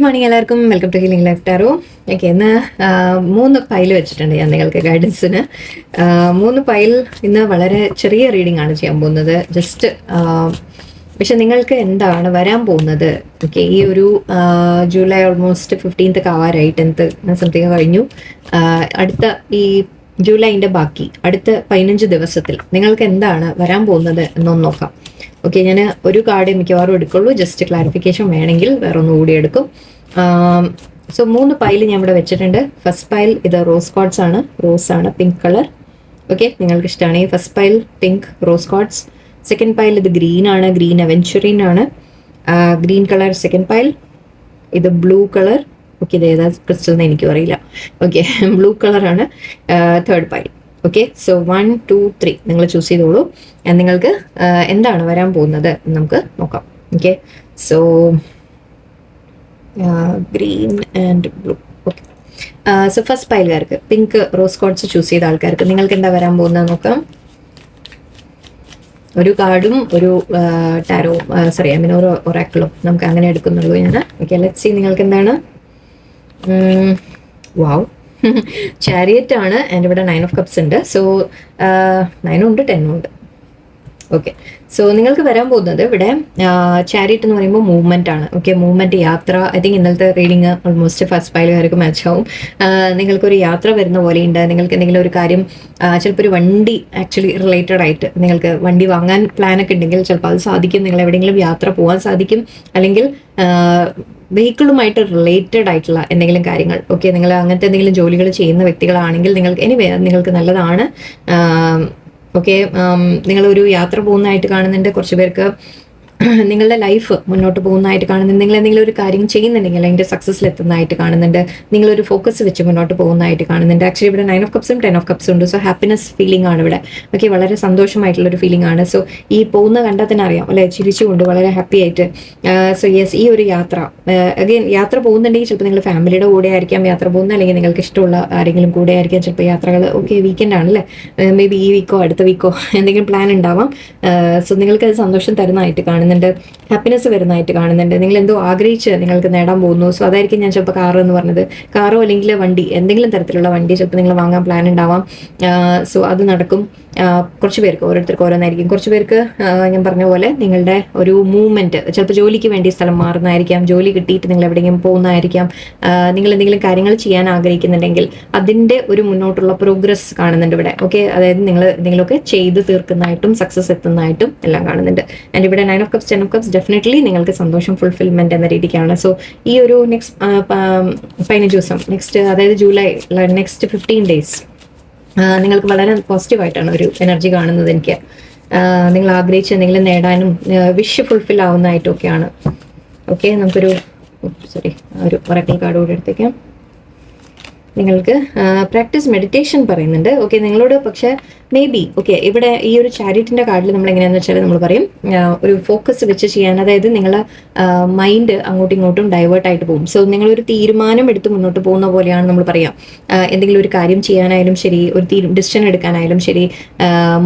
Good morning എല്ലാവർക്കും. Welcome to healing life tarot. Okay, ഇന്ന് 3 pile വെച്ചിട്ടുണ്ട് ഞാൻ നിങ്ങൾക്ക് ഗൈഡൻസിന്. 3 പൈൽ ഇന്ന് വളരെ ചെറിയ റീഡിംഗ് ആണ് ചെയ്യാൻ പോകുന്നത്. ജസ്റ്റ് പക്ഷെ നിങ്ങൾക്ക് എന്താണ് വരാൻ പോകുന്നത്, ഓക്കെ, ഈ ഒരു July almost 15th ആവാറായി, 10th something കഴിഞ്ഞു. അടുത്ത ഈ ജൂലൈൻ്റെ ബാക്കി അടുത്ത 15 ദിവസത്തിൽ നിങ്ങൾക്ക് എന്താണ് വരാൻ പോകുന്നത് എന്നൊന്ന് നോക്കാം. ഓക്കെ, ഞാൻ ഒരു കാർഡ് മിക്കവാറും എടുക്കുള്ളൂ. ജസ്റ്റ് ക്ലാരിഫിക്കേഷൻ വേണമെങ്കിൽ വേറെ ഒന്നും കൂടി എടുക്കും. സോ 3 പൈൽ ഞാൻ ഇവിടെ വെച്ചിട്ടുണ്ട്. ഫസ്റ്റ് പൈൽ ഇത് റോസ് കോഡ്സ് ആണ്, റോസ് ആണ്, പിങ്ക് കളർ. ഓക്കെ, നിങ്ങൾക്ക് ഇഷ്ടമാണ് ഈ first pile pink rose quartz. Second pile ഇത് ഗ്രീൻ ആണ്, ഗ്രീൻ അവെഞ്ചുറിൻ ആണ്, ഗ്രീൻ കളർ സെക്കൻഡ് പൈൽ. ഇത് ബ്ലൂ കളർ. ഓക്കെ, ഇത് ഏതാ ക്രിസ്റ്റൽ എന്ന് എനിക്കും അറിയില്ല. ഓക്കെ, ബ്ലൂ കളറാണ് തേർഡ് പൈൽ. ഓക്കെ, സോ 1 2 3 നിങ്ങൾ ചൂസ് ചെയ്തോളൂ. നിങ്ങൾക്ക് എന്താണ് വരാൻ പോകുന്നത് നമുക്ക് നോക്കാം. Okay, so green and blue. Okay, so first പൈലുകാർക്ക് പിങ്ക് റോസ് കോഡ്സ് ചൂസ് ചെയ്ത ആൾക്കാർക്ക് നിങ്ങൾക്ക് എന്താ വരാൻ പോകുന്നത് നോക്കാം. ഒരു കാർഡും ഒരു ടാരോ ഒരു ഒറാക്കിളും നമുക്ക് അങ്ങനെ എടുക്കുന്നുള്ളൂ ഞാൻ. ഓക്കെ, ലെറ്റ്സ് സീ നിങ്ങൾക്ക് എന്താണ്. വാവ്, ചാരിയറ്റ് ആണ്. ആൻഡ് ഇവിടെ 9 of Cups ഉണ്ട്. സോ 9 ഉണ്ട്, 10 ഉണ്ട്. ഓക്കെ, സോ നിങ്ങൾക്ക് വരാൻ പോകുന്നത് ഇവിടെ ചാരിയറ്റ് എന്ന് പറയുമ്പോൾ മൂവ്മെന്റ് ആണ്. ഓക്കെ, മൂവ്മെന്റ്, യാത്ര. ഐ തിങ്ക് ഇന്നലത്തെ റീഡിങ് ഓൾമോസ്റ്റ് ഫസ്റ്റ് പൈലുകാർക്ക് മാച്ച് ആവും. നിങ്ങൾക്കൊരു യാത്ര വരുന്ന പോലെയുണ്ട്. നിങ്ങൾക്ക് എന്തെങ്കിലും ഒരു കാര്യം, ചിലപ്പോൾ ഒരു വണ്ടി ആക്ച്വലി റിലേറ്റഡ് ആയിട്ട് നിങ്ങൾക്ക് വണ്ടി വാങ്ങാൻ പ്ലാനൊക്കെ ഉണ്ടെങ്കിൽ ചിലപ്പോൾ അത് സാധിക്കും. നിങ്ങൾ എവിടെയെങ്കിലും യാത്ര പോകാൻ സാധിക്കും. അല്ലെങ്കിൽ വെഹിക്കിളുമായിട്ട് റിലേറ്റഡ് ആയിട്ടുള്ള എന്തെങ്കിലും കാര്യങ്ങൾ. ഓക്കെ, നിങ്ങൾ അങ്ങനത്തെ എന്തെങ്കിലും ജോലികൾ ചെയ്യുന്ന വ്യക്തികളാണെങ്കിൽ നിങ്ങൾക്ക് നല്ലതാണ്. ഓക്കെ, നിങ്ങളൊരു യാത്ര പോകുന്നതായിട്ട് കാണുന്നുണ്ട്. കുറച്ച് പേർക്ക് നിങ്ങളുടെ ലൈഫ് മുന്നോട്ട് പോകുന്നതായിട്ട് കാണുന്നുണ്ട്. നിങ്ങൾ എന്തെങ്കിലും ഒരു കാര്യം ചെയ്യുന്നുണ്ടെങ്കിൽ അതിൻ്റെ സക്സസ്സിൽ എത്തുന്നതായിട്ട് കാണുന്നുണ്ട്. നിങ്ങളൊരു ഫോക്കസ് വെച്ച് മുന്നോട്ട് പോകുന്നതായിട്ട് കാണുന്നുണ്ട്. ആക്ച്വലി ഇവിടെ 9 of Cupsഉം 10 of Cupsഉം ഉണ്ട്. സോ ഹാപ്പിനെസ് ഫീലിംഗ് ആണ് ഇവിടെ. ഓക്കെ, വളരെ സന്തോഷമായിട്ടുള്ളൊരു ഫീലിംഗ് ആണ്. സോ ഈ പോകുന്ന കണ്ടാൽ തന്നെ അറിയാം അല്ലെ, ചിരിച്ചുകൊണ്ട് വളരെ ഹാപ്പി ആയിട്ട്. സോ യെസ്, ഈ ഒരു യാത്ര അഗെയിൻ യാത്ര പോകുന്നുണ്ടെങ്കിൽ ചിലപ്പോൾ നിങ്ങൾ ഫാമിലിയുടെ കൂടെ ആയിരിക്കാം യാത്ര പോകുന്നത്, അല്ലെങ്കിൽ നിങ്ങൾക്ക് ഇഷ്ടമുള്ള ആരെങ്കിലും കൂടെ ആയിരിക്കാം ചിലപ്പോൾ യാത്രകൾ. ഓക്കെ, വീക്കെൻഡ് ആണല്ലേ, മേ ബി ഈ വീക്കോ അടുത്ത വീക്കോ എന്തെങ്കിലും പ്ലാൻ ഉണ്ടാവാം. സോ നിങ്ങൾക്കത് സന്തോഷം തരുന്നതായിട്ട് കാണുന്നുണ്ട്, ഹാപ്പിനെസ് വരുന്നതായിട്ട് കാണുന്നുണ്ട്. നിങ്ങൾ എന്തോ ആഗ്രഹിച്ച് നിങ്ങൾക്ക് നേടാൻ പോകുന്നു. സോ അതായിരിക്കും ഞാൻ ചിലപ്പോൾ കാറ് എന്ന് പറഞ്ഞത്. കാറോ അല്ലെങ്കിൽ വണ്ടി, എന്തെങ്കിലും തരത്തിലുള്ള വണ്ടി ചിലപ്പോൾ നിങ്ങൾ വാങ്ങാൻ പ്ലാൻ ഉണ്ടാവാം. സോ അത് നടക്കും. കുറച്ച് പേർക്ക് ഓരോരുത്തർക്ക് ഓരോന്നായിരിക്കും. കുറച്ച് പേർക്ക് ഞാൻ പറഞ്ഞ പോലെ നിങ്ങളുടെ ഒരു മൂവ്മെന്റ്, ചിലപ്പോൾ ജോലിക്ക് വേണ്ടി സ്ഥലം മാറുന്നതായിരിക്കാം, ജോലി കിട്ടിയിട്ട് നിങ്ങൾ എവിടെയെങ്കിലും പോകുന്നതായിരിക്കാം. നിങ്ങൾ എന്തെങ്കിലും കാര്യങ്ങൾ ചെയ്യാൻ ആഗ്രഹിക്കുന്നുണ്ടെങ്കിൽ അതിൻ്റെ ഒരു മുന്നോട്ടുള്ള പ്രോഗ്രസ് കാണുന്നുണ്ട് ഇവിടെ. ഓക്കെ, അതായത് നിങ്ങൾ എന്തെങ്കിലുമൊക്കെ ചെയ്ത് തീർക്കുന്നതായിട്ടും സക്സസ് എത്തുന്നതായിട്ടും എല്ലാം കാണുന്നുണ്ട്. ആൻഡ് ഇവിടെ 9 of Cups 10 of Cups definitely നിങ്ങൾക്ക് സന്തോഷം, ഫുൾഫിൽമെന്റ് എന്ന രീതിക്കാണ്. സോ ഈ ഒരു നെക്സ്റ്റ് 15 ദിവസം, നെക്സ്റ്റ് അതായത് ജൂലൈ നെക്സ്റ്റ് 15 days നിങ്ങൾക്ക് വളരെ പോസിറ്റീവായിട്ടാണ് ഒരു എനർജി കാണുന്നത് എനിക്ക്. നിങ്ങൾ ആഗ്രഹിച്ച് എന്തെങ്കിലും നേടാനും വിഷ് ഫുൾഫിൽ ആവുന്നതായിട്ടൊക്കെയാണ്. ഓക്കെ, നമുക്കൊരു ഒരു ഒറാക്കിൾ കാർഡ് കൂടെ എടുത്തേക്കാം. നിങ്ങൾക്ക് പ്രാക്ടീസ് മെഡിറ്റേഷൻ പറയുന്നുണ്ട്. ഓക്കെ, നിങ്ങളോട് പക്ഷേ മേ ബി ഓക്കെ ഇവിടെ ഈ ഒരു ചാരിറ്റിൻ്റെ കാർഡിൽ നമ്മൾ എങ്ങനെയാണെന്ന് വെച്ചാൽ നമ്മൾ പറയും ഒരു ഫോക്കസ് വെച്ച് ചെയ്യാൻ. അതായത് നിങ്ങളെ മൈൻഡ് അങ്ങോട്ടും ഇങ്ങോട്ടും ഡൈവേർട്ട് ആയിട്ട് പോകും. സോ നിങ്ങളൊരു തീരുമാനം എടുത്ത് മുന്നോട്ട് പോകുന്ന പോലെയാണ് നമ്മൾ പറയാം. എന്തെങ്കിലും ഒരു കാര്യം ചെയ്യാനായാലും ശരി, ഒരു ഡിസിഷൻ എടുക്കാനായാലും ശരി,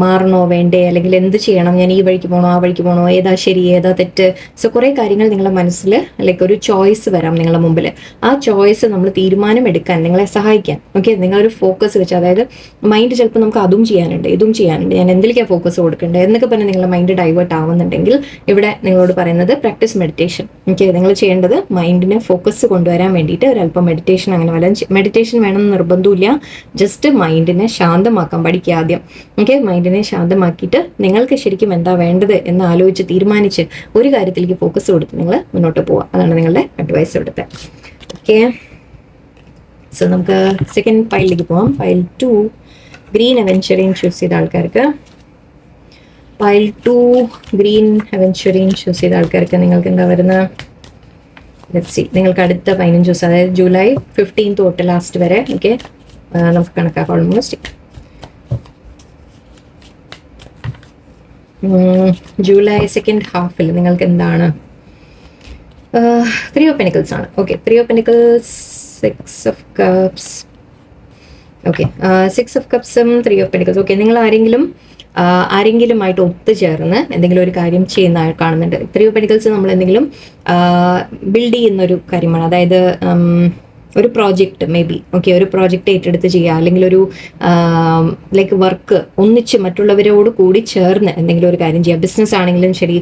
മാറണോ വേണ്ടേ, അല്ലെങ്കിൽ എന്ത് ചെയ്യണം, ഞാൻ ഈ വഴിക്ക് പോകണോ ആ വഴിക്ക് പോകണോ, ഏതാ ശരി ഏതാ തെറ്റ്. സോ കുറേ കാര്യങ്ങൾ നിങ്ങളുടെ മനസ്സിൽ ലൈക്ക് ഒരു ചോയ്സ് വരാം നിങ്ങളുടെ മുമ്പിൽ. ആ ചോയ്സ് നമ്മൾ തീരുമാനം എടുക്കാൻ നിങ്ങളെ സഹായിക്കാൻ. ഓക്കെ, നിങ്ങളൊരു ഫോക്കസ് വെച്ച്, അതായത് മൈൻഡ് ചിലപ്പോൾ നമുക്ക് അതും ചെയ്യാനുണ്ട് ഇതും ചെയ്യാനുണ്ട്, ഞാൻ എന്തിലേക്കാണ് ഫോക്കസ് കൊടുക്കേണ്ടത് എന്നൊക്കെ പറഞ്ഞ് നിങ്ങളുടെ മൈൻഡ് ഡൈവേർട്ട് ആവുന്നുണ്ടെങ്കിൽ ഇവിടെ നിങ്ങളോട് പറയുന്നത് പ്രാക്ടീസ് മെഡിറ്റേഷൻ. ഓക്കെ, നിങ്ങൾ ചെയ്യേണ്ടത് മൈൻഡിനെ ഫോക്കസ് കൊണ്ടുവരാൻ വേണ്ടിയിട്ട് ഒരല്പം മെഡിറ്റേഷൻ. അങ്ങനെ വല്ല മെഡിറ്റേഷൻ വേണമെന്ന് നിർബന്ധമില്ല, ജസ്റ്റ് മൈൻഡിനെ ശാന്തമാക്കാൻ പഠിക്കുക ആദ്യം. ഓക്കെ, മൈൻഡിനെ ശാന്തമാക്കിയിട്ട് നിങ്ങൾക്ക് ശരിക്കും എന്താ വേണ്ടത് എന്ന് ആലോചിച്ച് തീരുമാനിച്ച് ഒരു കാര്യത്തിലേക്ക് ഫോക്കസ് കൊടുത്ത് നിങ്ങൾ മുന്നോട്ട് പോവുക. അതാണ് നിങ്ങളുടെ അഡ്വൈസ് കൊടുത്തത്. ഓക്കെ, സോ നമുക്ക് സെക്കൻഡ് പൈലിലേക്ക് പോവാം. പൈൽ 2 ഗ്രീൻ അവെഞ്ചുറിൻ ചൂസ് ചെയ്ത ആൾക്കാർക്ക്, പൈൽ 2 ഗ്രീൻ അവെഞ്ചുറിൻ ചൂസ് ചെയ്ത ആൾക്കാർക്ക് നിങ്ങൾക്ക് എന്താ വരുന്നത്. ലെറ്റ്സ് സീ, നിങ്ങൾക്ക് അടുത്ത 15 ദിവസം, അതായത് ജൂലൈ 15 തൊട്ട് ലാസ്റ്റ് വരെ. ഓക്കെ, നമുക്ക് കണക്കാക്കാം. ഓൾമോസ്റ്റ് ജൂലൈ സെക്കൻഡ് ഹാഫിൽ നിങ്ങൾക്ക് എന്താണ്. 3 of Pentacles ആണ്. Okay, 3 of Pentacles, 6 of Cups. Okay, 6 of Cupsഉം 3 of Pentacles. Okay, നിങ്ങൾ ആരെങ്കിലും ആരെങ്കിലുമായിട്ട് ഒത്തുചേർന്ന് എന്തെങ്കിലും ഒരു കാര്യം ചെയ്യുന്ന കാണുന്നുണ്ട്. 3 ഓഫ് പെന്റിക്കിൾസ് നമ്മൾ എന്തെങ്കിലും ബിൽഡ് ചെയ്യുന്ന ഒരു കാര്യമാണ്. അതായത് ഒരു പ്രോജക്റ്റ് മേ ബി ഒരു പ്രോജക്റ്റ് ഏറ്റെടുത്ത് ചെയ്യുക, അല്ലെങ്കിൽ ഒരു ലൈക്ക് വർക്ക് ഒന്നിച്ച് മറ്റുള്ളവരോട് കൂടി ചേർന്ന് എന്തെങ്കിലും ഒരു കാര്യം ചെയ്യുക. ബിസിനസ് ആണെങ്കിലും ശരി,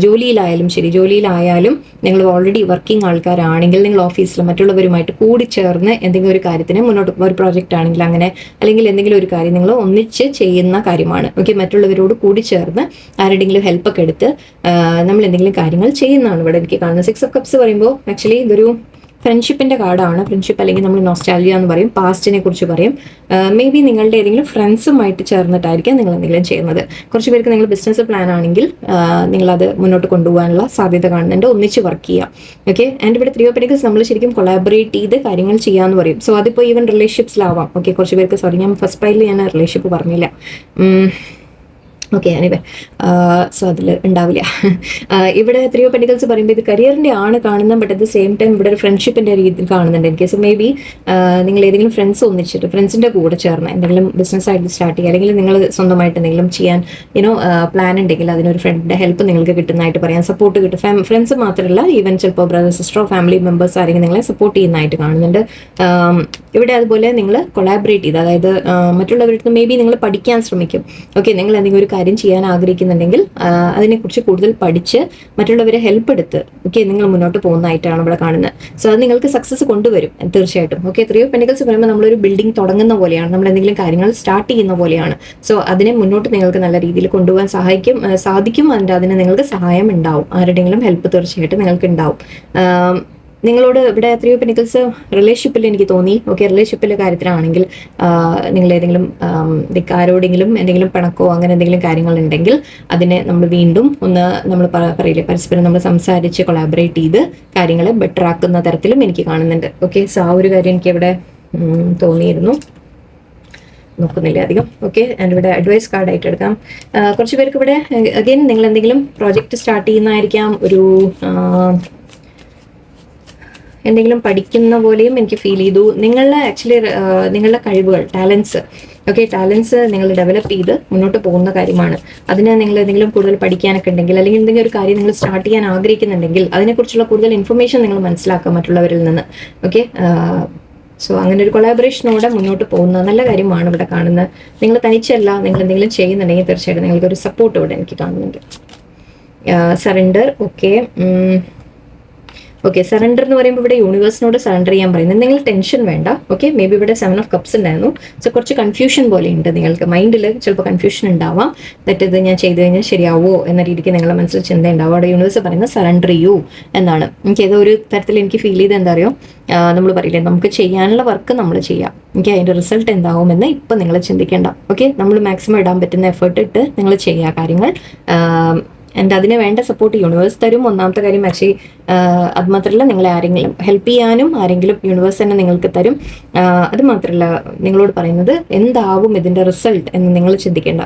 ജോലിയിലായാലും നിങ്ങൾ ഓൾറെഡി വർക്കിംഗ് ആൾക്കാരാണെങ്കിൽ നിങ്ങൾ ഓഫീസിൽ മറ്റുള്ളവരുമായിട്ട് കൂടി ചേർന്ന് എന്തെങ്കിലും ഒരു കാര്യത്തിന് മുന്നോട്ട്, ഒരു പ്രോജക്റ്റ് ആണെങ്കിൽ അങ്ങനെ, അല്ലെങ്കിൽ എന്തെങ്കിലും ഒരു കാര്യം നിങ്ങൾ ഒന്നിച്ച് ചെയ്യുന്ന കാര്യമാണ്. മറ്റുള്ളവരോട് കൂടി ചേർന്ന് ആരുടെങ്കിലും ഹെൽപ്പൊക്കെ എടുത്ത് നമ്മൾ എന്തെങ്കിലും കാര്യങ്ങൾ ചെയ്യുന്നതാണ് ഇവിടെ എനിക്ക് കാണുന്നത്. 6 ഓഫ് കപ്സ് പറയുമ്പോൾ ആക്ച്വലി ഇതൊരു ഫ്രണ്ട്ഷിപ്പിന്റെ കാർഡാണ്. ഫ്രണ്ട്ഷിപ്പ് അല്ലെങ്കിൽ നമ്മൾ നോസ്റ്റാൾജിയ എന്ന് പറയും, പാസ്റ്റിനെ കുറിച്ച് പറയും. മേ ബി നിങ്ങളുടെ ഏതെങ്കിലും ഫ്രണ്ട്സുമായിട്ട് ചേർന്നിട്ടായിരിക്കും നിങ്ങൾ എന്തെങ്കിലും ചെയ്യുന്നത്. കുറച്ച് പേർക്ക് നിങ്ങൾ ബിസിനസ് പ്ലാൻ ആണെങ്കിൽ നിങ്ങളത് മുന്നോട്ട് കൊണ്ടുപോകാനുള്ള സാധ്യത കാണുന്നുണ്ട്. ഒന്നിച്ച് വർക്ക് ചെയ്യാം. ആൻഡ് ഇവിടെ 3 ഓഫ് പെന്റിക്കിൾസ് നമ്മൾ ശരിക്കും കൊളാബറേറ്റ് ചെയ്ത് കാര്യങ്ങൾ ചെയ്യാന്ന് പറയും. സോ അതിപ്പോൾ ഈവൻ റിലേഷൻഷിപ്സിലാവാം. കുറച്ച് പേർക്ക്, സോറി ഞാൻ ഫസ്റ്റ് പൈലിൽ ഞാൻ റിലേഷൻഷിപ്പ് പറഞ്ഞില്ല. എനിവേ സോ അതിൽ ഉണ്ടാവില്ല. ഇവിടെ 3 ഓഫ് പെന്റിക്കിൾസ് പറയുമ്പോൾ ഇത് കരിയറിൻ്റെ ആണ് കാണുന്നത്, but at the same time ഇവിടെ ഒരു ഫ്രണ്ട്ഷിപ്പിൻ്റെ രീതിയിൽ കാണുന്നുണ്ട് എനിക്ക്. സോ മേ ബി നിങ്ങൾ ഏതെങ്കിലും ഫ്രണ്ട്സ് ഒന്നിച്ചിട്ട് ഫ്രണ്ട്സിൻ്റെ കൂടെ ചേർന്ന് എന്തെങ്കിലും ബിസിനസ് ആയിട്ട് സ്റ്റാർട്ട് ചെയ്യുക, അല്ലെങ്കിൽ നിങ്ങൾ സ്വന്തമായിട്ട് എന്തെങ്കിലും ചെയ്യാൻ പ്ലാൻ ഉണ്ടെങ്കിൽ അതിനൊരു ഫ്രണ്ടിൻ്റെ ഹെൽപ്പ് നിങ്ങൾക്ക് കിട്ടുന്നതായിട്ട് പറയാം. സപ്പോർട്ട് കിട്ടും. ഫ്രണ്ട്സ് മാത്രമല്ല, ഈവൻ ചിലപ്പോൾ ബ്രദർ സിസ്റ്ററോ ഫാമിലി മെമ്പേഴ്സ് ആരെങ്കിലും നിങ്ങളെ സപ്പോർട്ട് ചെയ്യുന്നതായിട്ട് കാണുന്നുണ്ട്. ഇവിടെ അതുപോലെ നിങ്ങൾ കൊളാബറേറ്റ് ചെയ്ത്, അതായത് മറ്റുള്ളവരുടെ മേ ബി നിങ്ങൾ പഠിക്കാൻ ശ്രമിക്കും. നിങ്ങൾ എന്തെങ്കിലും ഒരു കാര്യം ചെയ്യാൻ ആഗ്രഹിക്കുന്നുണ്ടെങ്കിൽ അതിനെക്കുറിച്ച് കൂടുതൽ പഠിച്ച് മറ്റുള്ളവരെ ഹെൽപ്പ് എടുത്ത് നിങ്ങൾ മുന്നോട്ട് പോകുന്നതായിട്ടാണ് ഇവിടെ കാണുന്നത്. സോ അത് നിങ്ങൾക്ക് സക്സസ് കൊണ്ടുവരും തീർച്ചയായിട്ടും. 3 ഓഫ് പെന്റിക്കിൾസ് പറയുമ്പോൾ നമ്മളൊരു ബിൽഡിംഗ് തുടങ്ങുന്ന പോലെയാണ്, നമ്മൾ എന്തെങ്കിലും കാര്യങ്ങൾ സ്റ്റാർട്ട് ചെയ്യുന്ന പോലെയാണ്. സോ അതിനെ മുന്നോട്ട് നിങ്ങൾക്ക് നല്ല രീതിയിൽ കൊണ്ടുപോകാൻ സാധിക്കും. അതിന് നിങ്ങൾക്ക് സഹായം ഉണ്ടാവും, ആരുടെയെങ്കിലും ഹെൽപ്പ് തീർച്ചയായിട്ടും നിങ്ങൾക്ക് ഉണ്ടാവും. നിങ്ങളോട് ഇവിടെ 3 ഓഫ് പെന്റിക്കിൾസ് റിലേഷൻഷിപ്പിൽ എനിക്ക് തോന്നി. റിലേഷൻഷിപ്പിലെ കാര്യത്തിലാണെങ്കിൽ നിങ്ങൾ ഏതെങ്കിലും ആരോടെങ്കിലും എന്തെങ്കിലും പിണക്കോ അങ്ങനെ എന്തെങ്കിലും കാര്യങ്ങൾ ഉണ്ടെങ്കിൽ അതിനെ നമ്മൾ വീണ്ടും നമ്മൾ പറയില്ലേ, പരസ്പരം നമ്മൾ സംസാരിച്ച് കൊളാബറേറ്റ് ചെയ്ത് കാര്യങ്ങളെ ബെറ്റർ ആക്കുന്ന തരത്തിലും എനിക്ക് കാണുന്നുണ്ട്. സോ ആ ഒരു കാര്യം എനിക്ക് ഇവിടെ തോന്നിയിരുന്നു. നോക്കുന്നില്ല അധികം. ആൻഡ് ഇവിടെ അഡ്വൈസ് കാർഡായിട്ട് എടുക്കാം. കുറച്ച് പേർക്ക് ഇവിടെ അഗൈൻ നിങ്ങൾ എന്തെങ്കിലും പ്രോജക്റ്റ് സ്റ്റാർട്ട് ചെയ്യുന്നതായിരിക്കാം, ഒരു എന്തെങ്കിലും പഠിക്കുന്ന പോലെയും എനിക്ക് ഫീൽ ചെയ്തു. നിങ്ങളുടെ കഴിവുകൾ, ടാലൻസ് നിങ്ങൾ ഡെവലപ്പ് ചെയ്ത് മുന്നോട്ട് പോകുന്ന കാര്യമാണ്. അതിന് നിങ്ങൾ എന്തെങ്കിലും കൂടുതൽ പഠിക്കാനൊക്കെ ഉണ്ടെങ്കിൽ, അല്ലെങ്കിൽ എന്തെങ്കിലും ഒരു കാര്യം നിങ്ങൾ സ്റ്റാർട്ട് ചെയ്യാൻ ആഗ്രഹിക്കുന്നുണ്ടെങ്കിൽ അതിനെക്കുറിച്ചുള്ള കൂടുതൽ ഇൻഫർമേഷൻ നിങ്ങൾ മനസ്സിലാക്കുക മറ്റുള്ളവരിൽ നിന്ന്. സോ അങ്ങനെ ഒരു കൊളാബറേഷനോടെ മുന്നോട്ട് പോകുന്ന നല്ല കാര്യമാണ് ഇവിടെ കാണുന്നത്. നിങ്ങൾ തനിച്ചല്ല, നിങ്ങൾ എന്തെങ്കിലും ചെയ്യുന്നുണ്ടെങ്കിൽ തീർച്ചയായിട്ടും നിങ്ങൾക്കൊരു സപ്പോർട്ട് ഇവിടെ എനിക്ക് കാണുന്നുണ്ട്. സറണ്ടർ. സറണ്ടർ എന്ന് പറയുമ്പോൾ ഇവിടെ യൂണിവേഴ്സിനോട് സറണ്ടർ ചെയ്യാൻ പറയുന്നത്. നിങ്ങൾ ടെൻഷൻ വേണ്ട. മേ ബി ഇവിടെ 7 ഓഫ് കപ്സ് ഉണ്ടായിരുന്നു. സോ കുറച്ച് കൺഫ്യൂഷൻ പോലെ ഉണ്ട് നിങ്ങൾക്ക്. മൈൻഡിൽ ചിലപ്പോൾ കൺഫ്യൂഷൻ ഉണ്ടാവാം. ഇത് ഞാൻ ചെയ്ത് കഴിഞ്ഞാൽ ശരിയാവോ എന്ന രീതിക്ക് നിങ്ങളുടെ മനസ്സിൽ ചിന്ത ഉണ്ടാവും. അവിടെ യൂണിവേഴ്സ് പറയുന്നത് സറണ്ടർ ചെയ്യൂ എന്നാണ്. ഏതോ ഒരു തരത്തിൽ എനിക്ക് ഫീൽ ചെയ്ത് എന്താ അറിയോ, നമ്മൾ പറയില്ലേ, നമുക്ക് ചെയ്യാനുള്ള വർക്ക് നമ്മൾ ചെയ്യാം. അതിൻ്റെ റിസൾട്ട് എന്താവുമെന്ന് ഇപ്പം നിങ്ങൾ ചിന്തിക്കേണ്ട. നമ്മൾ മാക്സിമം ഇടാൻ പറ്റുന്ന എഫേർട്ട് ഇട്ട് നിങ്ങൾ ചെയ്യുക കാര്യങ്ങൾ. ആൻഡ് അതിന് വേണ്ട സപ്പോർട്ട് യൂണിവേഴ്സ് തരും. ഒന്നാമത്തെ കാര്യം ആക്ച്വലി അത് മാത്രമല്ല, നിങ്ങളെ ആരെങ്കിലും ഹെൽപ്പ് ചെയ്യാനും ആരെങ്കിലും യൂണിവേഴ്സ് തന്നെ നിങ്ങൾക്ക് തരും. അത് മാത്രമല്ല, നിങ്ങളോട് പറയുന്നത് എന്താവും ഇതിൻ്റെ റിസൾട്ട് എന്ന് നിങ്ങൾ ചിന്തിക്കേണ്ട.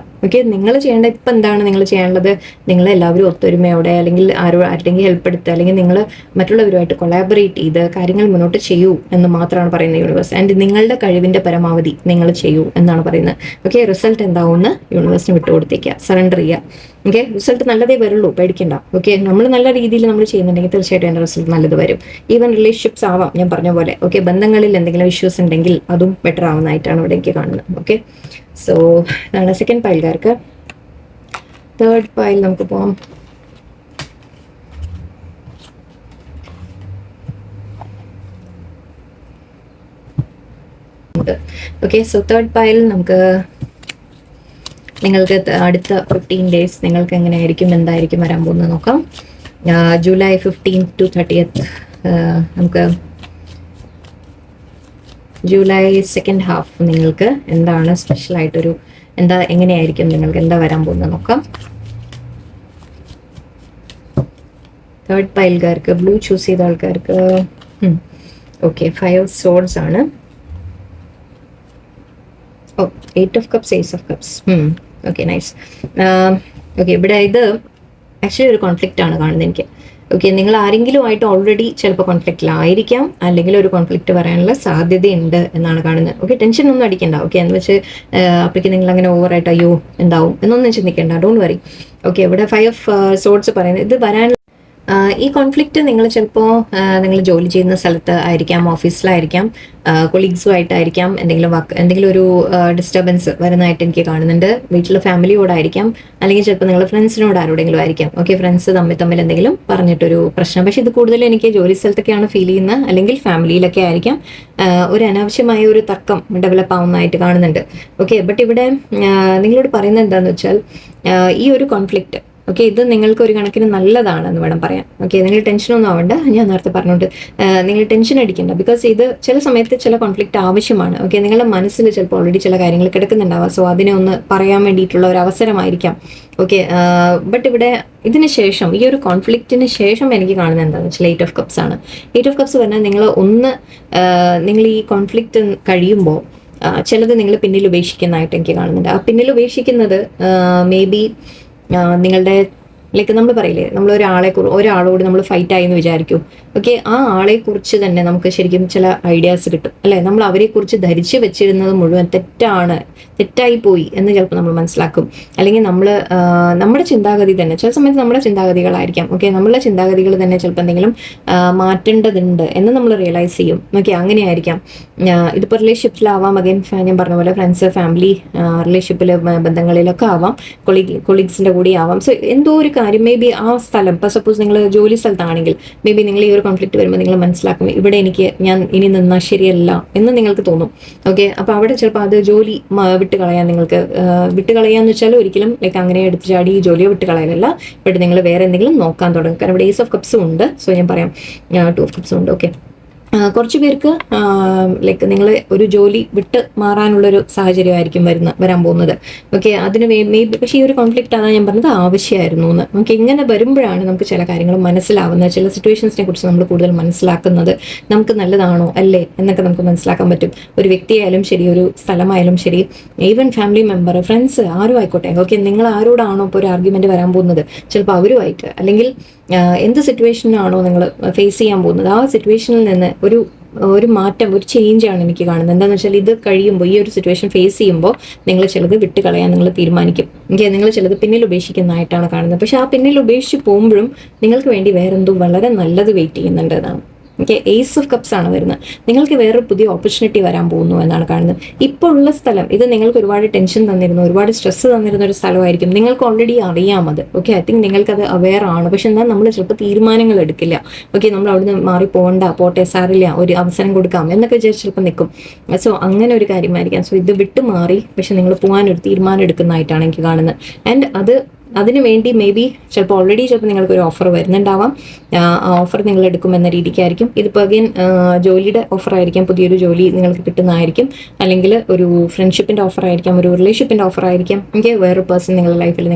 നിങ്ങൾ ചെയ്യേണ്ട ഇപ്പം എന്താണ് നിങ്ങൾ ചെയ്യാനുള്ളത്, നിങ്ങളെല്ലാവരും ഒത്തൊരുമയോടെ അല്ലെങ്കിൽ ആരുടെയെങ്കിലും ഹെൽപ്പ് എടുത്ത് അല്ലെങ്കിൽ നിങ്ങൾ മറ്റുള്ളവരുമായിട്ട് കൊളാബറേറ്റ് ചെയ്ത് കാര്യങ്ങൾ മുന്നോട്ട് ചെയ്യൂ എന്ന് മാത്രമാണ് പറയുന്നത് യൂണിവേഴ്സ്. ആൻഡ് നിങ്ങളുടെ കഴിവിൻ്റെ പരമാവധി നിങ്ങൾ ചെയ്യൂ എന്നാണ് പറയുന്നത്. റിസൾട്ട് എന്താവുമെന്ന് യൂണിവേഴ്സിന് വിട്ടുകൊടുത്തേക്കുക, സറണ്ടർ ചെയ്യുക. റിസൾട്ട് നല്ലതേ വരുള്ളൂ, പേടിക്കണ്ട. നമ്മൾ നല്ല രീതിയിൽ നമ്മൾ ചെയ്യുന്നുണ്ടെങ്കിൽ തീർച്ചയായിട്ടും അതിൻ്റെ റിസൾട്ട് നല്ലത് വരും. ഈവൻ റിലേഷൻഷിപ്സ് ആവാം, ഞാൻ പറഞ്ഞ പോലെ. ബന്ധങ്ങളിൽ എന്തെങ്കിലും ഇഷ്യൂസ് ഉണ്ടെങ്കിൽ അതും ബെറ്റർ ആവുന്നതായിട്ടാണ് ഇവിടെ എനിക്ക് കാണുന്നത്. സോ ഇതാണ് സെക്കൻഡ് പൈൽകാർക്ക്. തേർഡ് പൈൽ നമുക്ക് പോവാം. സോ തേർഡ് പൈൽ നമുക്ക് നിങ്ങൾക്ക് അടുത്ത 15 days നിങ്ങൾക്ക് എങ്ങനെയായിരിക്കും, എന്തായിരിക്കും വരാൻ പോകുന്നത് നോക്കാം. ജൂലൈ 15 to 30th നമുക്ക് ജൂലൈ സെക്കൻഡ് ഹാഫ് നിങ്ങൾക്ക് എന്താണ് സ്പെഷ്യലായിട്ടൊരു എങ്ങനെയായിരിക്കും നിങ്ങൾക്ക് എന്താ വരാൻ പോകുന്നത് നോക്കാം. തേർഡ് പൈൽകാർക്ക്, ബ്ലൂ ചൂസ് ചെയ്ത ആൾക്കാർക്ക് 5 swords ആണ്. 8 of cups, Ace of cups. Nice. ഇവിടെ ഇത് ആക്ച്വലി ഒരു കോൺഫ്ലിക്റ്റ് ആണ് കാണുന്നത് എനിക്ക്. ഓക്കെ, നിങ്ങൾ ആരെങ്കിലും ആയിട്ട് ഓൾറെഡി ചിലപ്പോൾ കോൺഫ്ലിക്റ്റിലായിരിക്കാം, അല്ലെങ്കിൽ ഒരു കോൺഫ്ലിക്റ്റ് വരാനുള്ള സാധ്യതയുണ്ട് എന്നാണ് കാണുന്നത്. ഓക്കെ, ടെൻഷൻ ഒന്നും അടിക്കണ്ട. ഓക്കെ, എന്ന് വെച്ച് അപ്പോഴേക്കും നിങ്ങൾ അങ്ങനെ ഓവറായിട്ട് അയ്യോ എന്താവും എന്നൊന്നും ചിന്തിക്കേണ്ട, ഡോണ്ട് വറി. ഓക്കെ, ഇവിടെ 5 ഓഫ് സോർട്സ് പറയുന്നത് ഇത് വരാൻ ഈ കോൺഫ്ലിക്റ്റ് നിങ്ങൾ ചിലപ്പോൾ നിങ്ങൾ ജോലി ചെയ്യുന്ന സ്ഥലത്ത് ആയിരിക്കാം, ഓഫീസിലായിരിക്കാം, കൊളീഗ്സുമായിട്ടായിരിക്കാം, എന്തെങ്കിലും ഒരു ഡിസ്റ്റർബൻസ് വരുന്നതായിട്ട് എനിക്ക് കാണുന്നുണ്ട്. വീട്ടിൽ ഫാമിലിയോടായിരിക്കാം, അല്ലെങ്കിൽ ചിലപ്പോൾ നിങ്ങൾ ഫ്രണ്ട്സിനോട് ആരോടെങ്കിലും ആയിരിക്കാം. ഓക്കെ, ഫ്രണ്ട്സ് തമ്മിൽ എന്തെങ്കിലും പറഞ്ഞിട്ടൊരു പ്രശ്നം. പക്ഷേ ഇത് കൂടുതലും എനിക്ക് ജോലി സ്ഥലത്തൊക്കെയാണ് ഫീൽ ചെയ്യുന്നത്, അല്ലെങ്കിൽ ഫാമിലിയിലൊക്കെ ആയിരിക്കാം. ഒരു അനാവശ്യമായ ഒരു തർക്കം ഡെവലപ്പ് ആവുന്നതായിട്ട് കാണുന്നുണ്ട്. ഓക്കെ, ബട്ട് ഇവിടെ നിങ്ങളോട് പറയുന്നത് എന്താണെന്ന് വെച്ചാൽ ഈ ഒരു കോൺഫ്ലിക്റ്റ്, ഓക്കെ, ഇത് നിങ്ങൾക്ക് ഒരു കണക്കിന് നല്ലതാണെന്ന് വേണം പറയാൻ. ഓക്കെ, നിങ്ങൾ ടെൻഷനൊന്നും ആവണ്ട. ഞാൻ നേരത്തെ പറഞ്ഞുകൊണ്ട് നിങ്ങൾ ടെൻഷൻ അടിക്കണ്ട. ബിക്കോസ് ഇത് ചില സമയത്ത് ചില കോൺഫ്ലിക്റ്റ് ആവശ്യമാണ്. ഓക്കെ, നിങ്ങളുടെ മനസ്സിൽ ചിലപ്പോൾ ഓൾറെഡി ചില കാര്യങ്ങൾ കിടക്കുന്നുണ്ടാവാം. സോ അതിനെ ഒന്ന് പറയാൻ വേണ്ടിയിട്ടുള്ള ഒരു അവസരമായിരിക്കാം. ഓക്കെ, ബട്ട് ഇവിടെ ഇതിന് ശേഷം, ഈ ഒരു കോൺഫ്ലിക്റ്റിന് ശേഷം എനിക്ക് കാണുന്നത് എന്താണെന്ന് വെച്ചാൽ 8 ഓഫ് കപ്സ് ആണ്. 8 ഓഫ് കപ്സ് പറഞ്ഞാൽ നിങ്ങൾ ഈ കോൺഫ്ലിക്റ്റ് കഴിയുമ്പോൾ ചിലത് നിങ്ങൾ പിന്നിൽ ഉപേക്ഷിക്കുന്നതായിട്ട് എനിക്ക് കാണുന്നുണ്ട്. ആ പിന്നിൽ ഉപേക്ഷിക്കുന്നത് മേ ബി നിങ്ങളുടെ ലൈക്ക് നമ്മൾ പറയില്ലേ, നമ്മൾ ഒരാളോട് നമ്മൾ ഫൈറ്റ് ആയി എന്ന് വിചാരിക്കൂ. ഓക്കെ, ആ ആളെക്കുറിച്ച് തന്നെ നമുക്ക് ശരിക്കും ചില ഐഡിയാസ് കിട്ടും, അല്ലേ? നമ്മൾ അവരെക്കുറിച്ച് ധരിച്ചു വെച്ചിരുന്നത് മുഴുവൻ തെറ്റായി പോയി എന്ന് ചിലപ്പോൾ നമ്മൾ മനസ്സിലാക്കും. അല്ലെങ്കിൽ നമ്മുടെ ചിന്താഗതി തന്നെ ചില സമയത്ത് നമ്മുടെ ചിന്താഗതികളായിരിക്കാം. ഓക്കെ, നമ്മളുടെ ചിന്താഗതികൾ തന്നെ ചിലപ്പോൾ എന്തെങ്കിലും മാറ്റേണ്ടതുണ്ട് എന്ന് നമ്മൾ റിയലൈസ് ചെയ്യും. ഓക്കെ, അങ്ങനെയായിരിക്കാം. ഇതിപ്പോൾ റിലേഷൻഷിപ്പിലാവാം, അഗൈൻ ഞാൻ പറഞ്ഞ പോലെ ഫ്രണ്ട്സ്, ഫാമിലി, റിലേഷൻഷിപ്പിൽ, ബന്ധങ്ങളിലൊക്കെ ആവാം, കൊളീഗ്സിൻ്റെ കൂടി ആവാം. സോ എന്തോ ഒരു കാര്യം മേ ബി ആ സ്ഥലം, ഇപ്പോൾ സപ്പോസ് നിങ്ങൾ ജോലി സ്ഥലത്താണെങ്കിൽ മേ ബി നിങ്ങൾ ഈ ഒരു കോൺഫ്ലിക്റ്റ് വരുമ്പോൾ നിങ്ങൾ മനസ്സിലാക്കും ഇവിടെ ഞാൻ ഇനി നിന്നാൽ ശരിയല്ല എന്ന് നിങ്ങൾക്ക് തോന്നും. ഓക്കെ, അപ്പോൾ അവിടെ ചിലപ്പോൾ അത് ജോലി വിട്ടുകളയാന്ന് വെച്ചാൽ ഒരിക്കലും ലൈക്ക് അങ്ങനെ എടുത്ത് ചാടി ഈ ജോലിയോ വിട്ടുകളയലല്ല. ഇവിടെ നിങ്ങൾ വേറെ എന്തെങ്കിലും നോക്കാൻ തുടങ്ങും. കാരണം ഇവിടെ 8 ഓഫ് കപ്സും ഉണ്ട്. സോ ഞാൻ പറയാം 2 ഓഫ് കപ്സും ഉണ്ട്. ഓക്കെ, കുറച്ച് പേർക്ക് ലൈക്ക് നിങ്ങൾ ഒരു ജോലി വിട്ട് മാറാനുള്ളൊരു സാഹചര്യമായിരിക്കും വരാൻ പോകുന്നത്. ഓക്കെ, അതിന് പക്ഷേ ഈ ഒരു കോൺഫ്ലിക്റ്റ് അതാണ് ഞാൻ പറഞ്ഞത് ആവശ്യമായിരുന്നു എന്ന്. നമുക്ക് ഇങ്ങനെ വരുമ്പോഴാണ് നമുക്ക് ചില കാര്യങ്ങൾ മനസ്സിലാവുന്നത്, ചില സിറ്റുവേഷൻസിനെ കുറിച്ച് നമ്മൾ കൂടുതൽ മനസ്സിലാക്കുന്നത്. നമുക്ക് നല്ലതാണോ അല്ലേ എന്നൊക്കെ നമുക്ക് മനസ്സിലാക്കാൻ പറ്റും. ഒരു വ്യക്തിയായാലും ശരി, ഒരു സ്ഥലമായാലും ശരി, ഈവൻ ഫാമിലി മെമ്പർ, ഫ്രണ്ട്സ്, ആരും ആയിക്കോട്ടെ. ഓക്കെ, നിങ്ങൾ ആരോടാണോ ഇപ്പോൾ ഒരു ആർഗ്യുമെന്റ് വരാൻ പോകുന്നത്, ചിലപ്പോൾ അവരുമായിട്ട്, അല്ലെങ്കിൽ എന്ത് സിറ്റുവേഷനാണോ നിങ്ങൾ ഫേസ് ചെയ്യാൻ പോകുന്നത്, ആ സിറ്റുവേഷനിൽ നിന്ന് ഒരു മാറ്റം, ഒരു ചേഞ്ചാണ് എനിക്ക് കാണുന്നത്. എന്താണെന്ന് വെച്ചാൽ ഇത് കഴിയുമ്പോൾ, ഈ ഒരു സിറ്റുവേഷൻ ഫേസ് ചെയ്യുമ്പോൾ നിങ്ങൾ ചിലത് വിട്ട് കളയാൻ നിങ്ങൾ തീരുമാനിക്കും. നിങ്ങൾ ചിലത് പിന്നിൽ ഉപേക്ഷിക്കുന്നതായിട്ടാണ് കാണുന്നത്. പക്ഷെ ആ പിന്നിൽ ഉപേക്ഷിച്ച് പോകുമ്പോഴും നിങ്ങൾക്ക് വേണ്ടി വേറെന്തോ വളരെ നല്ലത് വെയിറ്റ് ചെയ്യുന്നുണ്ട് എന്നാണ്. ഓക്കെ, 8 ഓഫ് കപ്സ് ആണ് വരുന്നത്. നിങ്ങൾക്ക് വേറൊരു പുതിയ ഓപ്പർച്യൂണിറ്റി വരാൻ പോകുന്നു എന്നാണ് കാണുന്നത്. ഇപ്പോൾ ഉള്ള സ്ഥലം ഇത് നിങ്ങൾക്ക് ഒരുപാട് ടെൻഷൻ തന്നിരുന്നു, ഒരുപാട് സ്ട്രെസ് തന്നിരുന്ന ഒരു സ്ഥലമായിരിക്കും. നിങ്ങൾക്ക് ഓൾറെഡി അറിയാം അത്. ഓക്കെ, ഐ തിങ്ക് നിങ്ങൾക്കത് അവെയർ ആണ്. പക്ഷെ എന്നാൽ നമ്മൾ ചിലപ്പോൾ തീരുമാനങ്ങൾ എടുക്കില്ല. ഓക്കെ, നമ്മൾ അവിടുന്ന് മാറി പോട്ടെ, സാറില്ല, ഒരു അവസരം കൊടുക്കാം എന്നൊക്കെ വിചാരിച്ച് ചിലപ്പോൾ നിൽക്കും. സോ അങ്ങനെ ഒരു കാര്യമായിരിക്കാം. സോ ഇത് വിട്ട് മാറി പക്ഷെ നിങ്ങൾ പോകാനൊരു തീരുമാനം എടുക്കുന്നതായിട്ടാണ് എനിക്ക് കാണുന്നത്. ആൻഡ് അതിന് വേണ്ടി മേ ബി ചിലപ്പോൾ നിങ്ങൾക്ക് ഒരു ഓഫർ വരുന്നുണ്ടാവാം. ആ ഓഫർ നിങ്ങൾ എടുക്കുമെന്ന രീതിക്കായിരിക്കും. ഇതിപ്പോൾ അഗൈൻ ജോലിയുടെ ഓഫർ ആയിരിക്കാം, പുതിയൊരു ജോലി നിങ്ങൾക്ക് കിട്ടുന്നതായിരിക്കും, അല്ലെങ്കിൽ ഒരു ഫ്രണ്ട്ഷിപ്പിൻ്റെ ഓഫർ ആയിരിക്കാം, ഒരു റിലേഷൻഷിപ്പിൻ്റെ ഓഫർ ആയിരിക്കാം. ഓക്കെ, വേറൊരു പേഴ്സൺ നിങ്ങളുടെ ലൈഫിൽ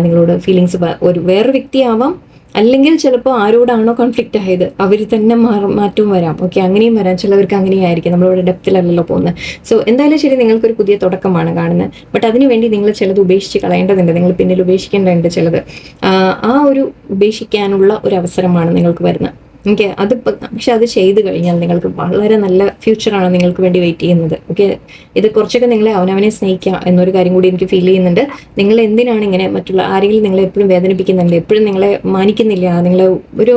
നിങ്ങളോട് ഫീലിങ്സ്, വേറൊരു വ്യക്തിയാവാം, അല്ലെങ്കിൽ ചിലപ്പോൾ ആരോടാണോ കോൺഫ്ലിക്റ്റ് ആയത് അവർ തന്നെ മാറ്റവും വരാം. ഓക്കെ, അങ്ങനെയും വരാം. ചിലവർക്ക് അങ്ങനെയായിരിക്കും. നമ്മളിവിടെ ഡെപ്തിലല്ലല്ലോ പോകുന്നത്. സോ എന്തായാലും ശരി, നിങ്ങൾക്കൊരു പുതിയ തുടക്കമാണ് കാണുന്നത്. ബട്ട് അതിനുവേണ്ടി നിങ്ങൾ ചിലത് ഉപേക്ഷിച്ച് കളയേണ്ടതുണ്ട്, നിങ്ങൾ പിന്നിൽ ഉപേക്ഷിക്കേണ്ടതുണ്ട് ചിലത്. ആ ഒരു ഉപേക്ഷിക്കാനുള്ള ഒരു അവസരമാണ് നിങ്ങൾക്ക് വരുന്നത്. ഓക്കെ, പക്ഷെ അത് ചെയ്ത് കഴിഞ്ഞാൽ നിങ്ങൾക്ക് വളരെ നല്ല ഫ്യൂച്ചറാണ് നിങ്ങൾക്ക് വേണ്ടി വെയിറ്റ് ചെയ്യുന്നത്. ഓക്കെ, ഇത് കുറച്ചൊക്കെ നിങ്ങളെ അവനവനെ സ്നേഹിക്കുക എന്നൊരു കാര്യം കൂടി എനിക്ക് ഫീൽ ചെയ്യുന്നുണ്ട്. നിങ്ങൾ എന്തിനാണ് ഇങ്ങനെ മറ്റുള്ള ആരെങ്കിലും നിങ്ങളെ എപ്പോഴും വേദനിപ്പിക്കുന്നുണ്ട്, എപ്പോഴും നിങ്ങളെ മാനിക്കുന്നില്ല, നിങ്ങളെ ഒരു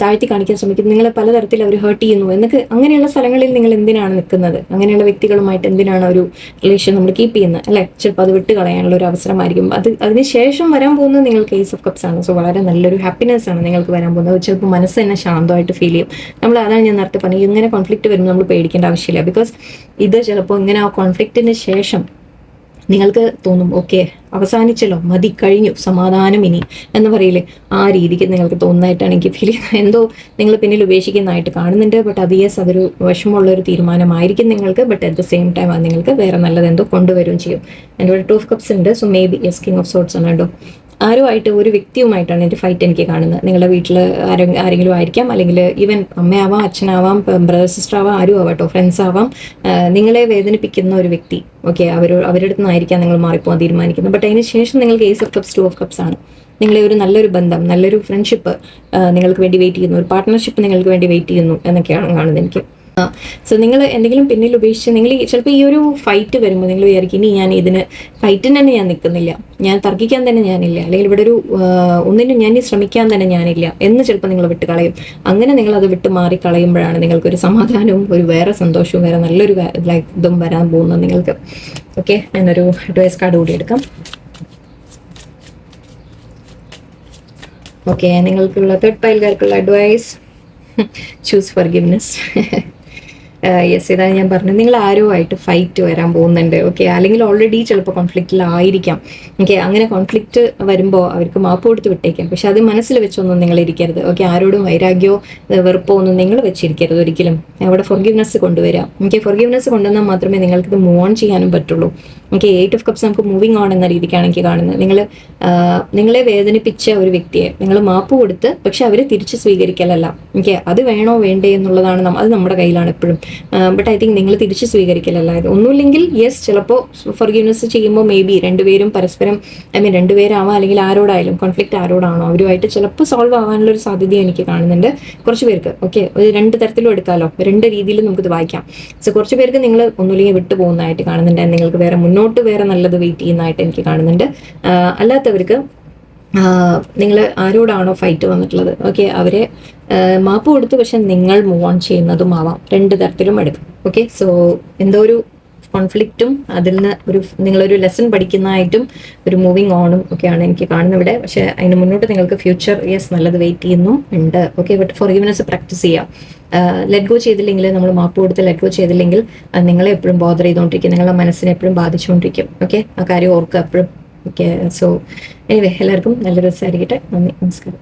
താഴ്ത്തി കാണിക്കാൻ ശ്രമിക്കുന്നു, നിങ്ങളെ പലതരത്തിൽ അവർ ഹേർട്ട് ചെയ്യുന്നു എന്നൊക്കെ, അങ്ങനെയുള്ള സ്ഥലങ്ങളിൽ നിങ്ങൾ എന്തിനാണ് നിൽക്കുന്നത്? അങ്ങനെയുള്ള വ്യക്തികളുമായിട്ട് എന്തിനാണ് ഒരു റിലേഷൻ നമ്മൾ കീപ്പ് ചെയ്യുന്നത്, അല്ലേ? ചിലപ്പോൾ അത് വിട്ട് കളയാനുള്ള ഒരു അവസരമായിരിക്കും. അതിനുശേഷം വരാൻ പോകുന്നത് നിങ്ങൾക്ക് 8 ഓഫ് കപ്സ് ആണ്. സോ വളരെ നല്ലൊരു ഹാപ്പിനെസ് ആണ് നിങ്ങൾക്ക് വരാൻ പോകുന്നത്. ചിലപ്പോൾ മനസ്സ് തന്നെ ശാന്തമായിട്ട് ഫീൽ ചെയ്യും. അതാണ് ഞാൻ നേരത്തെ പറഞ്ഞത്, ഇങ്ങനെ കോൺഫ്ലിക്റ്റ് വരുമ്പോൾ നമ്മൾ പേടിക്കേണ്ട ആവശ്യമില്ല. ബിക്കോസ് ഇത് ചിലപ്പോൾ ഇങ്ങനെ ആ കോൺഫ്ലിക്റ്റിന് ശേഷം നിങ്ങൾക്ക് തോന്നും ഓക്കെ അവസാനിച്ചല്ലോ, മതി, കഴിഞ്ഞു, സമാധാനം ഇനി എന്ന് പറയില്ലേ, ആ രീതിക്ക് നിങ്ങൾക്ക് തോന്നുന്നതായിട്ടാണ് എനിക്ക് ഫീൽ ചെയ്യുന്നത്. എന്തോ നിങ്ങൾ പിന്നിൽ ഉപേക്ഷിക്കുന്നതായിട്ട് കാണുന്നുണ്ട്. ബട്ട് അതൊരു വിഷമമുള്ളൊരു തീരുമാനമായിരിക്കും നിങ്ങൾക്ക്. But at the same time അത് നിങ്ങൾക്ക് വേറെ നല്ലതെന്തോ കൊണ്ടുവരികയും ചെയ്യും. എൻ്റെ ഇവിടെ 2 ഓഫ് കപ്സ് ഉണ്ട്. So may be king of sorts ആണ് കേട്ടോ. ആരുമായിട്ട് ഒരു വ്യക്തിയുമായിട്ടാണ് എൻ്റെ ഫൈറ്റ് എനിക്ക് കാണുന്നത്. നിങ്ങളുടെ വീട്ടിൽ ആരെങ്കിലും ആയിരിക്കാം, അല്ലെങ്കിൽ ഈവൻ അമ്മയാവാം, അച്ഛനാവാം, ബ്രദർ സിസ്റ്റർ ആവാം, ആരും ആവാട്ടോ, ഫ്രണ്ട്സ് ആവാം. നിങ്ങളെ വേദനിപ്പിക്കുന്ന ഒരു വ്യക്തി, ഓക്കെ, അവരുടെ നിന്നായിരിക്കാം നിങ്ങൾ മാറിപ്പോകാൻ തീരുമാനിക്കുന്നത്. ബട്ട് അതിന് ശേഷം നിങ്ങൾക്ക് ace of cups, 2 of cups ആണ്. നിങ്ങളെ ഒരു നല്ലൊരു ബന്ധം, നല്ലൊരു ഫ്രണ്ട്ഷിപ്പ് നിങ്ങൾക്ക് വേണ്ടി വെയിറ്റ് ചെയ്യുന്നു, ഒരു പാർട്ട്ണർഷിപ്പ് നിങ്ങൾക്ക് വേണ്ടി വെയിറ്റ് ചെയ്യുന്നു എന്നൊക്കെയാണ് കാണുന്നത് എനിക്ക്. സോ നിങ്ങൾ എന്തെങ്കിലും പിന്നിൽ ഉപേക്ഷിച്ച് നിങ്ങൾ ചിലപ്പോൾ ഈ ഒരു ഫൈറ്റ് വരുമ്പോൾ നിങ്ങൾ വിചാരിക്കും ഇനി ഞാൻ ഇതിന് ഫൈറ്റിന് തന്നെ ഞാൻ നിൽക്കുന്നില്ല, ഞാൻ തർക്കിക്കാൻ തന്നെ ഞാനില്ല, അല്ലെങ്കിൽ ഇവിടെ ഒരു ഒന്നിനും ഞാൻ ശ്രമിക്കാൻ തന്നെ ഞാനില്ല എന്ന് ചിലപ്പോൾ നിങ്ങൾ വിട്ട് കളയും. അങ്ങനെ നിങ്ങൾ അത് വിട്ട് മാറി കളയുമ്പോഴാണ് നിങ്ങൾക്കൊരു സമാധാനവും ഒരു വേറെ സന്തോഷവും വേറെ നല്ലൊരു ഇതും വരാൻ പോകുന്നത് നിങ്ങൾക്ക്. ഓക്കെ, ഞാനൊരു അഡ്വൈസ് കാർഡ് കൂടി എടുക്കാം. ഓക്കെ, നിങ്ങൾക്കുള്ള തേർഡ് പൈൽക്കാർക്കുള്ള അഡ്വൈസ്, ചൂസ് ഫർഗിവ്നെസ്. യെസ്, ഇതാണ് ഞാൻ പറഞ്ഞത്. നിങ്ങൾ ആരുമായിട്ട് ഫൈറ്റ് വരാൻ പോകുന്നുണ്ട്, ഓക്കെ, അല്ലെങ്കിൽ ഓൾറെഡി ചിലപ്പോൾ കോൺഫ്ലിക്റ്റിലായിരിക്കാം. ഓക്കെ, അങ്ങനെ കോൺഫ്ലിക്റ്റ് വരുമ്പോൾ അവർക്ക് മാപ്പ് കൊടുത്ത് വിട്ടേക്കാം. പക്ഷെ അത് മനസ്സിൽ വെച്ചൊന്നും നിങ്ങൾ ഇരിക്കരുത്. ഓക്കെ, ആരോടും വൈരാഗ്യമോ വെറുപ്പോ ഒന്നും നിങ്ങൾ വെച്ചിരിക്കരുത് ഒരിക്കലും. അവിടെ ഫൊർഗിവ്നെസ് കൊണ്ടുവരാം. ഓക്കെ, ഫൊർഗിവ്നെസ് കൊണ്ടുവന്നാൽ മാത്രമേ നിങ്ങൾക്കിത് മൂവ് ഓൺ ചെയ്യാനും പറ്റുള്ളൂ. ഓക്കെ, 8 ഓഫ് കപ്സ് നമുക്ക് മൂവിങ് ഓൺ എന്ന രീതിക്കാണ് എനിക്ക് കാണുന്നത്. നിങ്ങളെ വേദനിപ്പിച്ച ഒരു വ്യക്തിയെ നിങ്ങൾ മാപ്പ് കൊടുത്ത്, പക്ഷെ അവരെ തിരിച്ച് സ്വീകരിക്കലല്ല. ഓക്കെ, അത് വേണോ വേണ്ടേ എന്നുള്ളതാണ്, അത് നമ്മുടെ കയ്യിലാണ് എപ്പോഴും. ബട്ട് ഐ തിങ്ക് നിങ്ങൾ തിരിച്ച് സ്വീകരിക്കലല്ല. ഒന്നുമില്ലെങ്കിൽ യെസ്, ചിലപ്പോൾ ഫൊർഗിവ്നെസ് ചെയ്യുമ്പോൾ മേ ബി രണ്ടുപേരും പരസ്പരം, രണ്ടുപേരാവാം, അല്ലെങ്കിൽ ആരോടായാലും കോൺഫ്ലിക്റ്റ് ആരോടാണോ അവരുമായിട്ട് ചിലപ്പോൾ സോൾവ് ആവാനുള്ള ഒരു സാധ്യത എനിക്ക് കാണുന്നുണ്ട് കുറച്ച് പേർക്ക്. ഓക്കെ, ഒരു 2 തരത്തിലും എടുക്കാമല്ലോ, 2 രീതിയിലും നമുക്കിത് വായിക്കാം. സോ കുറച്ച് പേർക്ക് നിങ്ങൾ ഒന്നുമില്ലെങ്കിൽ വിട്ടു പോകുന്നതായിട്ട് കാണുന്നുണ്ട്, നിങ്ങൾക്ക് വേറെ മുന്നോട്ട് വേറെ നല്ലത് വെയിറ്റ് ചെയ്യുന്നതായിട്ട് എനിക്ക് കാണുന്നുണ്ട്. അല്ലാത്തവർക്ക് നിങ്ങൾ ആരോടാണോ ഫൈറ്റ് വന്നിട്ടുള്ളത്, ഓക്കെ, അവരെ മാപ്പ് കൊടുത്ത് പക്ഷെ നിങ്ങൾ മൂവ് ഓൺ ചെയ്യുന്നതും ആവാം. 2 തരത്തിലും എടുക്കും. ഓക്കെ, സോ എന്തോ ഒരു കോൺഫ്ലിക്റ്റും അതിൽ നിന്ന് നിങ്ങളൊരു ലെസൺ പഠിക്കുന്നതായിട്ടും ഒരു മൂവിങ് ഓണും ഒക്കെയാണ് എനിക്ക് കാണുന്നത് ഇവിടെ. പക്ഷേ അതിന് മുന്നോട്ട് നിങ്ങൾക്ക് ഫ്യൂച്ചർ യെസ് നല്ലത് വെയിറ്റ് ചെയ്യുന്നു ഉണ്ട്. ഓക്കെ, ബട്ട് ഫൊർഗിവ്നെസ് പ്രാക്ടീസ് ചെയ്യാം. ലെറ്റ് ഗോ ചെയ്തില്ലെങ്കിൽ, നമ്മൾ മാപ്പ് കൊടുത്ത് ലെറ്റ് ഗോ ചെയ്തില്ലെങ്കിൽ നിങ്ങളെ എപ്പോഴും ബോദർ ചെയ്തുകൊണ്ടിരിക്കും, നിങ്ങളുടെ മനസ്സിനെ എപ്പോഴും ബാധിച്ചുകൊണ്ടിരിക്കും. ഓക്കെ, ആ കാര്യം ഓർക്കുക എപ്പോഴും. ഓക്കെ, സോ എനിവേ എല്ലാവർക്കും നല്ലൊരു ദിവസമായിരിക്കട്ടെ. നന്ദി, നമസ്കാരം.